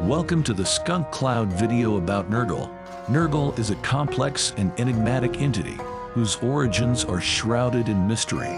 Welcome to the Skunk Cloud video about Nurgle. Nurgle is a complex and enigmatic entity whose origins are shrouded in mystery.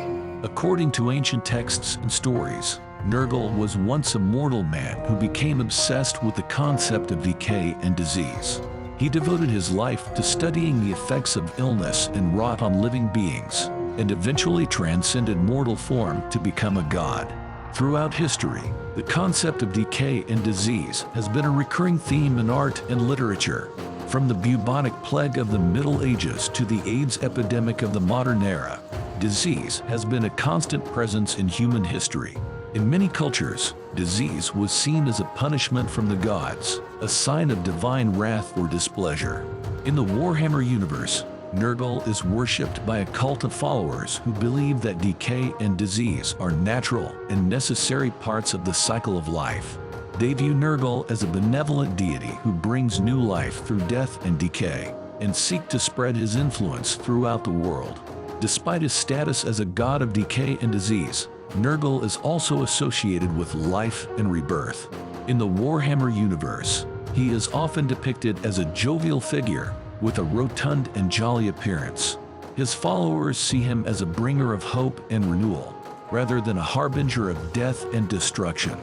According to ancient texts and stories, Nurgle was once a mortal man who became obsessed with the concept of decay and disease. He devoted his life to studying the effects of illness and rot on living beings, and eventually transcended mortal form to become a god. Throughout history, the concept of decay and disease has been a recurring theme in art and literature. From the bubonic plague of the Middle Ages to the AIDS epidemic of the modern era, disease has been a constant presence in human history. In many cultures, disease was seen as a punishment from the gods, a sign of divine wrath or displeasure. In the Warhammer universe, Nurgle is worshipped by a cult of followers who believe that decay and disease are natural and necessary parts of the cycle of life. They view Nurgle as a benevolent deity who brings new life through death and decay, and seek to spread his influence throughout the world. Despite his status as a god of decay and disease, Nurgle is also associated with life and rebirth. In the Warhammer universe, he is often depicted as a jovial figure with a rotund and jolly appearance. His followers see him as a bringer of hope and renewal, rather than a harbinger of death and destruction.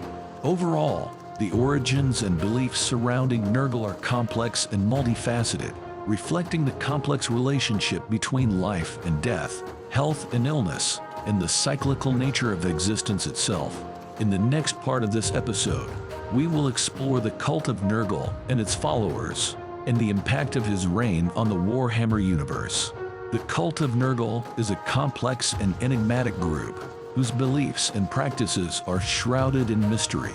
Overall, the origins and beliefs surrounding Nurgle are complex and multifaceted, reflecting the complex relationship between life and death, health and illness, and the cyclical nature of existence itself. In the next part of this episode, we will explore the cult of Nurgle and its followers, and the impact of his reign on the Warhammer universe. The cult of Nurgle is a complex and enigmatic group whose beliefs and practices are shrouded in mystery.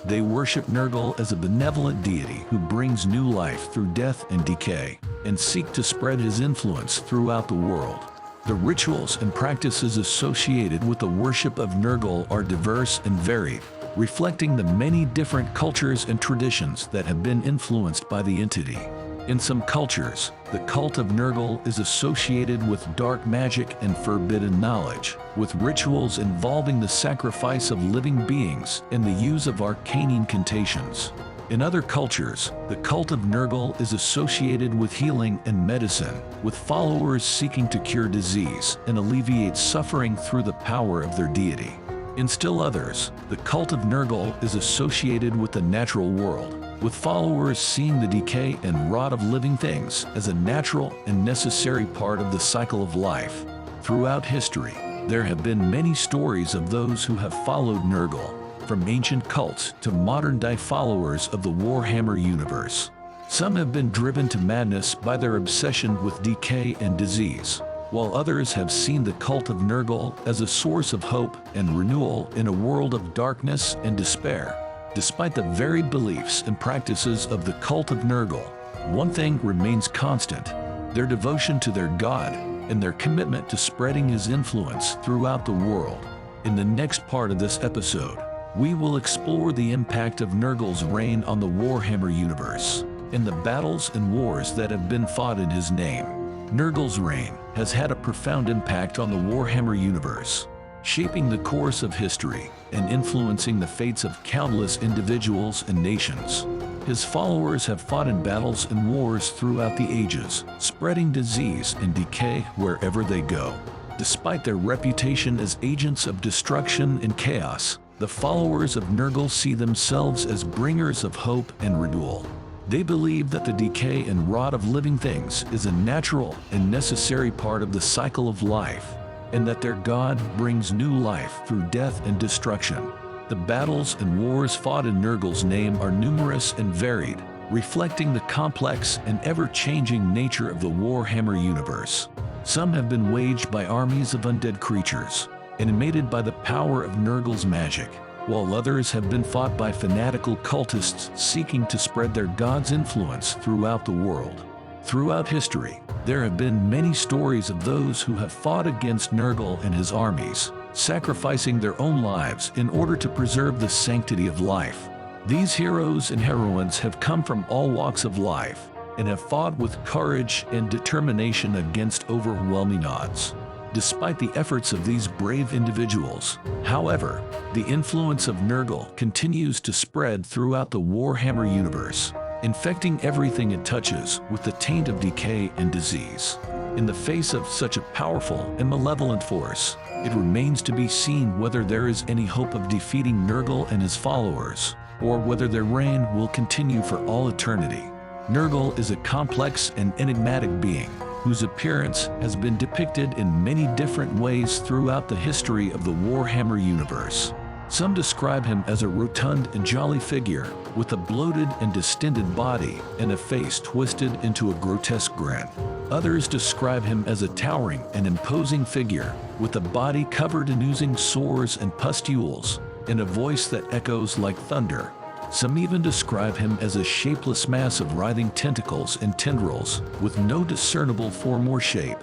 They worship Nurgle as a benevolent deity who brings new life through death and decay, and seek to spread his influence throughout the world. The rituals and practices associated with the worship of Nurgle are diverse and varied, reflecting the many different cultures and traditions that have been influenced by the entity. In some cultures, the cult of Nurgle is associated with dark magic and forbidden knowledge, with rituals involving the sacrifice of living beings and the use of arcane incantations. In other cultures, the cult of Nurgle is associated with healing and medicine, with followers seeking to cure disease and alleviate suffering through the power of their deity. In still others, the cult of Nurgle is associated with the natural world, with followers seeing the decay and rot of living things as a natural and necessary part of the cycle of life. Throughout history, there have been many stories of those who have followed Nurgle, from ancient cults to modern-day followers of the Warhammer universe. Some have been driven to madness by their obsession with decay and disease, while others have seen the cult of Nurgle as a source of hope and renewal in a world of darkness and despair. Despite the varied beliefs and practices of the cult of Nurgle, one thing remains constant: their devotion to their god and their commitment to spreading his influence throughout the world. In the next part of this episode, we will explore the impact of Nurgle's reign on the Warhammer universe and the battles and wars that have been fought in his name. Nurgle's reign has had a profound impact on the Warhammer universe, shaping the course of history and influencing the fates of countless individuals and nations. His followers have fought in battles and wars throughout the ages, spreading disease and decay wherever they go. Despite their reputation as agents of destruction and chaos, the followers of Nurgle see themselves as bringers of hope and renewal. They believe that the decay and rot of living things is a natural and necessary part of the cycle of life, and that their god brings new life through death and destruction. The battles and wars fought in Nurgle's name are numerous and varied, reflecting the complex and ever-changing nature of the Warhammer universe. Some have been waged by armies of undead creatures, animated by the power of Nurgle's magic, while others have been fought by fanatical cultists seeking to spread their god's influence throughout the world. Throughout history, there have been many stories of those who have fought against Nurgle and his armies, sacrificing their own lives in order to preserve the sanctity of life. These heroes and heroines have come from all walks of life and have fought with courage and determination against overwhelming odds. despite the efforts of these brave individuals. However, the influence of Nurgle continues to spread throughout the Warhammer universe, infecting everything it touches with the taint of decay and disease. In the face of such a powerful and malevolent force, it remains to be seen whether there is any hope of defeating Nurgle and his followers, or whether their reign will continue for all eternity. Nurgle is a complex and enigmatic being, whose appearance has been depicted in many different ways throughout the history of the Warhammer universe. Some describe him as a rotund and jolly figure, with a bloated and distended body and a face twisted into a grotesque grin. Others describe him as a towering and imposing figure, with a body covered in oozing sores and pustules, and a voice that echoes like thunder. Some even describe him as a shapeless mass of writhing tentacles and tendrils, with no discernible form or shape.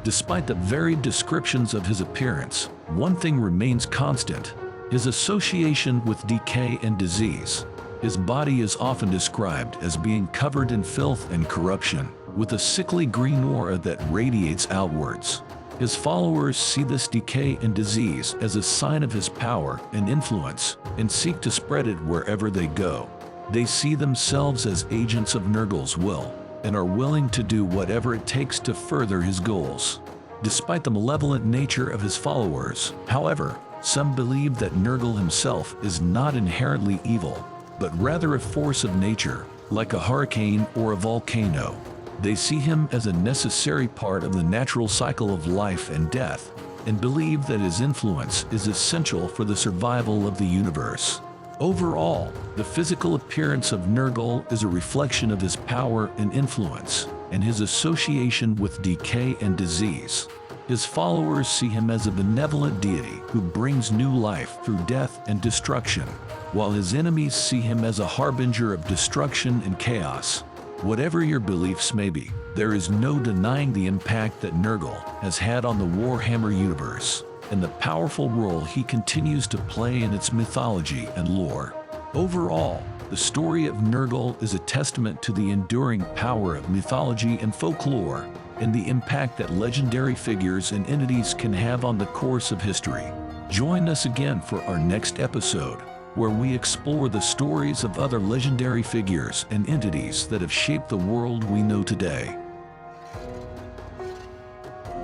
Despite the varied descriptions of his appearance, one thing remains constant: his association with decay and disease. His body is often described as being covered in filth and corruption, with a sickly green aura that radiates outwards. His followers see this decay and disease as a sign of his power and influence, and seek to spread it wherever they go. They see themselves as agents of Nurgle's will, and are willing to do whatever it takes to further his goals. Despite the malevolent nature of his followers, however, some believe that Nurgle himself is not inherently evil, but rather a force of nature, like a hurricane or a volcano. They see him as a necessary part of the natural cycle of life and death, and believe that his influence is essential for the survival of the universe. Overall, the physical appearance of Nurgle is a reflection of his power and influence, and his association with decay and disease. His followers see him as a benevolent deity who brings new life through death and destruction, while his enemies see him as a harbinger of destruction and chaos. Whatever your beliefs may be, there is no denying the impact that Nurgle has had on the Warhammer universe, and the powerful role he continues to play in its mythology and lore. Overall, the story of Nurgle is a testament to the enduring power of mythology and folklore, and the impact that legendary figures and entities can have on the course of history. Join us again for our next episode, where we explore the stories of other legendary figures and entities that have shaped the world we know today.